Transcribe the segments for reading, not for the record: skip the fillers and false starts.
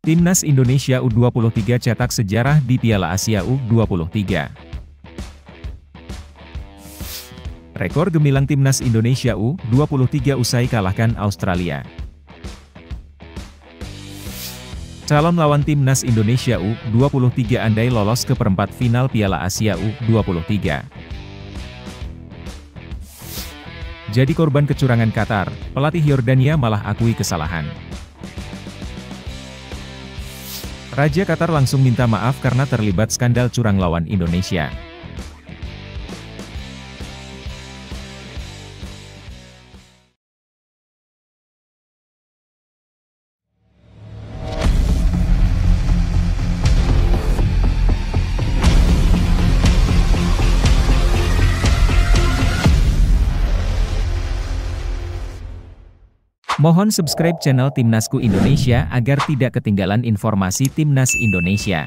Timnas Indonesia U23 cetak sejarah di Piala Asia U23. Rekor gemilang Timnas Indonesia U23 usai kalahkan Australia. Calon lawan Timnas Indonesia U23 andai lolos ke perempat final Piala Asia U23. Jadi korban kecurangan Qatar, pelatih Yordania malah akui kesalahan. Raja Qatar langsung minta maaf karena terlibat skandal curang lawan Indonesia. Mohon subscribe channel Timnasku Indonesia agar tidak ketinggalan informasi Timnas Indonesia.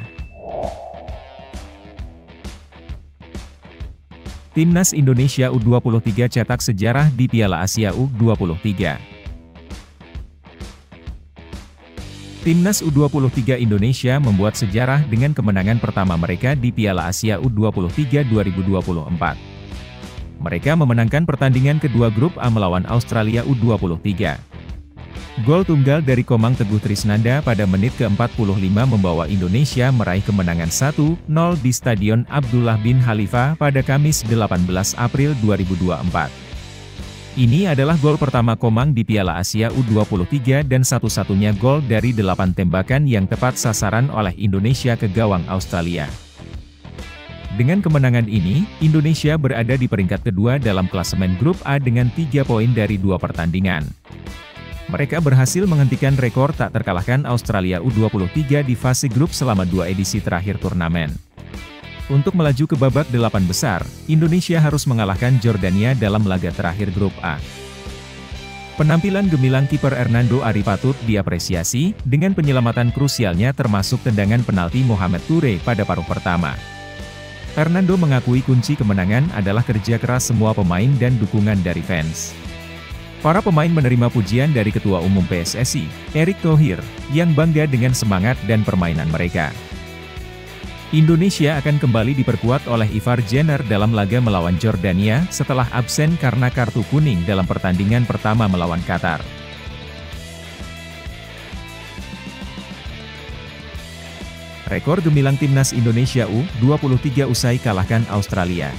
Timnas Indonesia U23 cetak sejarah di Piala Asia U23. Timnas U23 Indonesia membuat sejarah dengan kemenangan pertama mereka di Piala Asia U23 2024. Mereka memenangkan pertandingan kedua grup A melawan Australia U23. Gol tunggal dari Komang Teguh Trisnanda pada menit ke-45 membawa Indonesia meraih kemenangan 1-0 di Stadion Abdullah bin Khalifa pada Kamis 18 April 2024. Ini adalah gol pertama Komang di Piala Asia U23 dan satu-satunya gol dari 8 tembakan yang tepat sasaran oleh Indonesia ke gawang Australia. Dengan kemenangan ini, Indonesia berada di peringkat kedua dalam klasemen grup A dengan 3 poin dari 2 pertandingan. Mereka berhasil menghentikan rekor tak terkalahkan Australia U23 di fase grup selama 2 edisi terakhir turnamen. Untuk melaju ke babak 8 besar, Indonesia harus mengalahkan Jordania dalam laga terakhir grup A. Penampilan gemilang kiper Hernando Ari patut diapresiasi, dengan penyelamatan krusialnya termasuk tendangan penalti Mohamed Toure pada paruh pertama. Hernando mengakui kunci kemenangan adalah kerja keras semua pemain dan dukungan dari fans. Para pemain menerima pujian dari Ketua Umum PSSI, Erick Thohir, yang bangga dengan semangat dan permainan mereka. Indonesia akan kembali diperkuat oleh Ivar Jenner dalam laga melawan Jordania setelah absen karena kartu kuning dalam pertandingan pertama melawan Qatar. Rekor gemilang Timnas Indonesia U23 usai kalahkan Australia.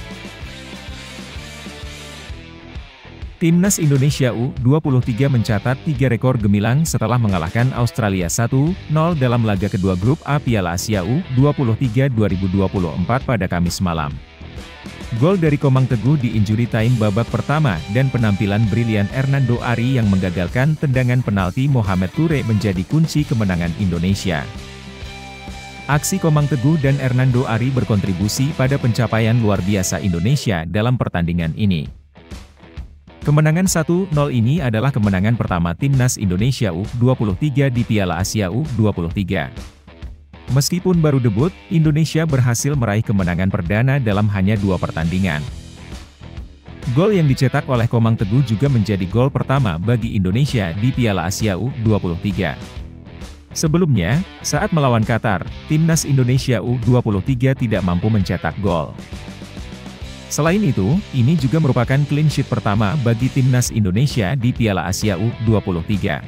Timnas Indonesia U23 mencatat 3 rekor gemilang setelah mengalahkan Australia 1-0 dalam laga kedua grup A Piala Asia U23 2024 pada Kamis malam. Gol dari Komang Teguh di injury time babak pertama dan penampilan brilian Hernando Ari yang menggagalkan tendangan penalti Mohamed Toure menjadi kunci kemenangan Indonesia. Aksi Komang Teguh dan Hernando Ari berkontribusi pada pencapaian luar biasa Indonesia dalam pertandingan ini. Kemenangan 1-0 ini adalah kemenangan pertama Timnas Indonesia U23 di Piala Asia U23. Meskipun baru debut, Indonesia berhasil meraih kemenangan perdana dalam hanya 2 pertandingan. Gol yang dicetak oleh Komang Teguh juga menjadi gol pertama bagi Indonesia di Piala Asia U23. Sebelumnya, saat melawan Qatar, Timnas Indonesia U23 tidak mampu mencetak gol. Selain itu, ini juga merupakan clean sheet pertama bagi Timnas Indonesia di Piala Asia U23.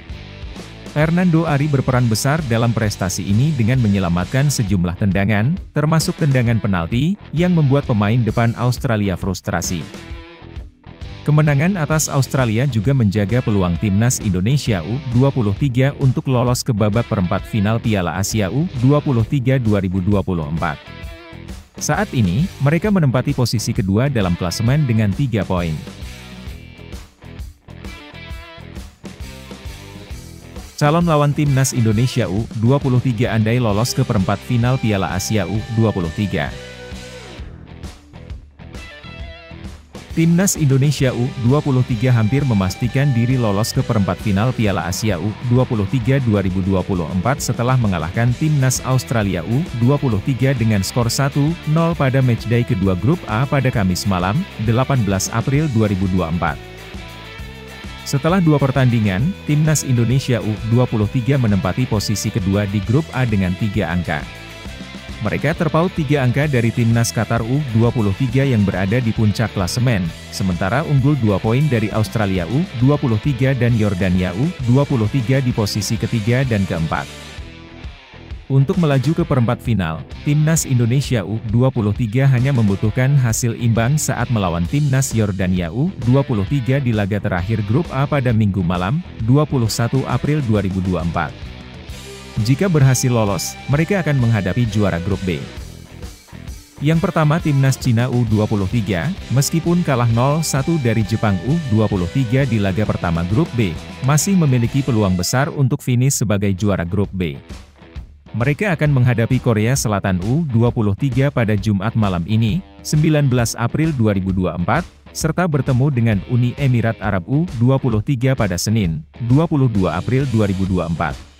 Hernando Ari berperan besar dalam prestasi ini dengan menyelamatkan sejumlah tendangan, termasuk tendangan penalti, yang membuat pemain depan Australia frustrasi. Kemenangan atas Australia juga menjaga peluang Timnas Indonesia U23 untuk lolos ke babak perempat final Piala Asia U23 2024. Saat ini, mereka menempati posisi kedua dalam klasemen dengan 3 poin. Calon lawan Timnas Indonesia U23 andai lolos ke perempat final Piala Asia U23. Timnas Indonesia U23 hampir memastikan diri lolos ke perempat final Piala Asia U23 2024 setelah mengalahkan Timnas Australia U23 dengan skor 1-0 pada matchday kedua grup A pada Kamis malam, 18 April 2024. Setelah 2 pertandingan, Timnas Indonesia U23 menempati posisi kedua di grup A dengan 3 angka. Mereka terpaut 3 angka dari Timnas Qatar U23 yang berada di puncak klasemen, sementara unggul 2 poin dari Australia U23 dan Yordania U23 di posisi ketiga dan keempat. Untuk melaju ke perempat final, Timnas Indonesia U23 hanya membutuhkan hasil imbang saat melawan Timnas Yordania U23 di laga terakhir grup A pada Minggu malam, 21 April 2024. Jika berhasil lolos, mereka akan menghadapi juara grup B. Yang pertama Timnas Cina U23, meskipun kalah 0-1 dari Jepang U23 di laga pertama grup B, masih memiliki peluang besar untuk finish sebagai juara grup B. Mereka akan menghadapi Korea Selatan U23 pada Jumat malam ini, 19 April 2024, serta bertemu dengan Uni Emirat Arab U23 pada Senin, 22 April 2024.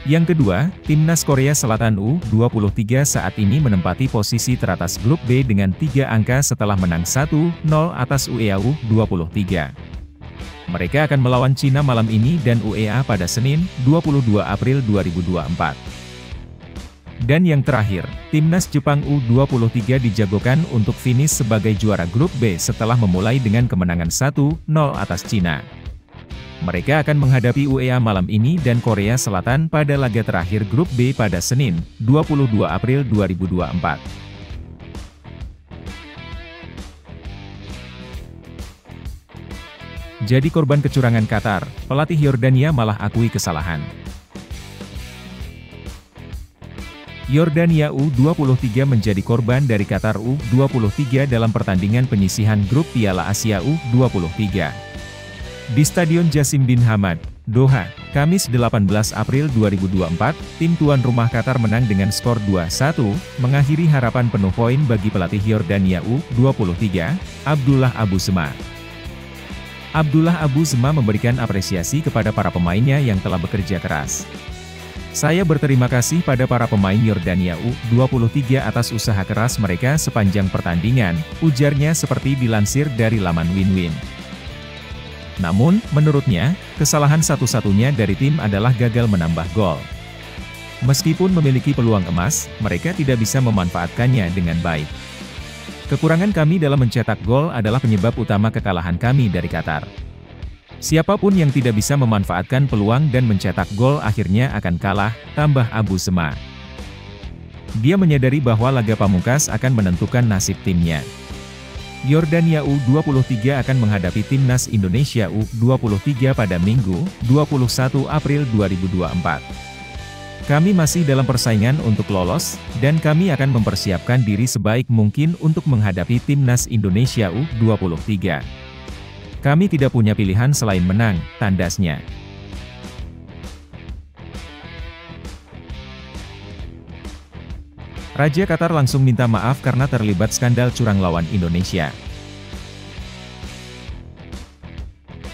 Yang kedua, Timnas Korea Selatan U23 saat ini menempati posisi teratas grup B dengan 3 angka setelah menang 1-0 atas UEA U23. Mereka akan melawan Cina malam ini dan UEA pada Senin, 22 April 2024. Dan yang terakhir, Timnas Jepang U23 dijagokan untuk finish sebagai juara grup B setelah memulai dengan kemenangan 1-0 atas Cina. Mereka akan menghadapi UEA malam ini dan Korea Selatan pada laga terakhir grup B pada Senin, 22 April 2024. Jadi korban kecurangan Qatar, pelatih Yordania malah akui kesalahan. Yordania U23 menjadi korban dari Qatar U23 dalam pertandingan penyisihan grup Piala Asia U23. Di Stadion Jassim bin Hamad, Doha, Kamis 18 April 2024, tim tuan rumah Qatar menang dengan skor 2-1, mengakhiri harapan penuh poin bagi pelatih Yordania U23, Abdullah Abu Zema. Abdullah Abu Zema memberikan apresiasi kepada para pemainnya yang telah bekerja keras. Saya berterima kasih pada para pemain Yordania U23 atas usaha keras mereka sepanjang pertandingan, ujarnya seperti dilansir dari laman WinWin. Namun, menurutnya, kesalahan satu-satunya dari tim adalah gagal menambah gol. Meskipun memiliki peluang emas, mereka tidak bisa memanfaatkannya dengan baik. Kekurangan kami dalam mencetak gol adalah penyebab utama kekalahan kami dari Qatar. Siapapun yang tidak bisa memanfaatkan peluang dan mencetak gol akhirnya akan kalah, tambah Abu Zema. Dia menyadari bahwa laga pamungkas akan menentukan nasib timnya. Yordania U23 akan menghadapi Timnas Indonesia U23 pada Minggu, 21 April 2024. Kami masih dalam persaingan untuk lolos, dan kami akan mempersiapkan diri sebaik mungkin untuk menghadapi Timnas Indonesia U23. Kami tidak punya pilihan selain menang, tandasnya. Raja Qatar langsung minta maaf karena terlibat skandal curang lawan Indonesia.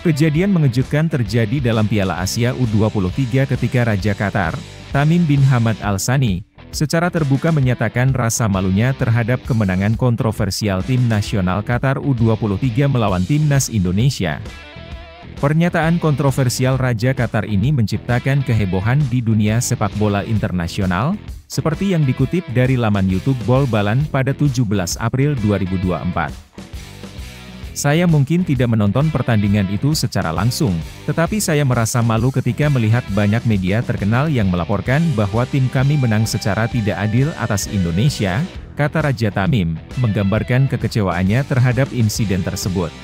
Kejadian mengejutkan terjadi dalam Piala Asia U23 ketika Raja Qatar, Tamim bin Hamad Al Thani, secara terbuka menyatakan rasa malunya terhadap kemenangan kontroversial tim nasional Qatar U23 melawan Timnas Indonesia. Pernyataan kontroversial Raja Qatar ini menciptakan kehebohan di dunia sepak bola internasional, seperti yang dikutip dari laman YouTube Bol Balan pada 17 April 2024. Saya mungkin tidak menonton pertandingan itu secara langsung, tetapi saya merasa malu ketika melihat banyak media terkenal yang melaporkan bahwa tim kami menang secara tidak adil atas Indonesia, kata Raja Tamim, menggambarkan kekecewaannya terhadap insiden tersebut.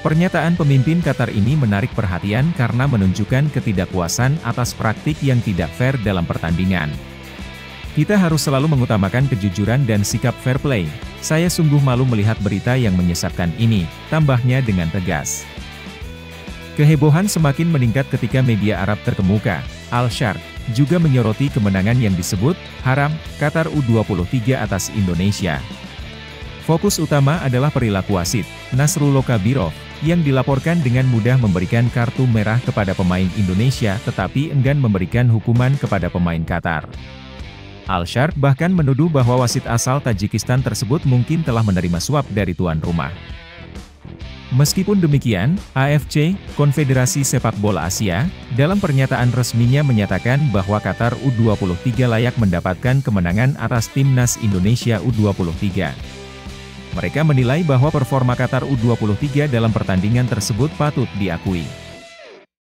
Pernyataan pemimpin Qatar ini menarik perhatian karena menunjukkan ketidakpuasan atas praktik yang tidak fair dalam pertandingan. Kita harus selalu mengutamakan kejujuran dan sikap fair play. Saya sungguh malu melihat berita yang menyesatkan ini, tambahnya dengan tegas. Kehebohan semakin meningkat ketika media Arab terkemuka, Al Sharq, juga menyoroti kemenangan yang disebut haram Qatar U23 atas Indonesia. Fokus utama adalah perilaku wasit, Nasrullah Kabirov, yang dilaporkan dengan mudah memberikan kartu merah kepada pemain Indonesia tetapi enggan memberikan hukuman kepada pemain Qatar. Al Sharq bahkan menuduh bahwa wasit asal Tajikistan tersebut mungkin telah menerima suap dari tuan rumah. Meskipun demikian, AFC, Konfederasi Sepak Bola Asia, dalam pernyataan resminya menyatakan bahwa Qatar U23 layak mendapatkan kemenangan atas timnas Indonesia U23. Mereka menilai bahwa performa Qatar U23 dalam pertandingan tersebut patut diakui.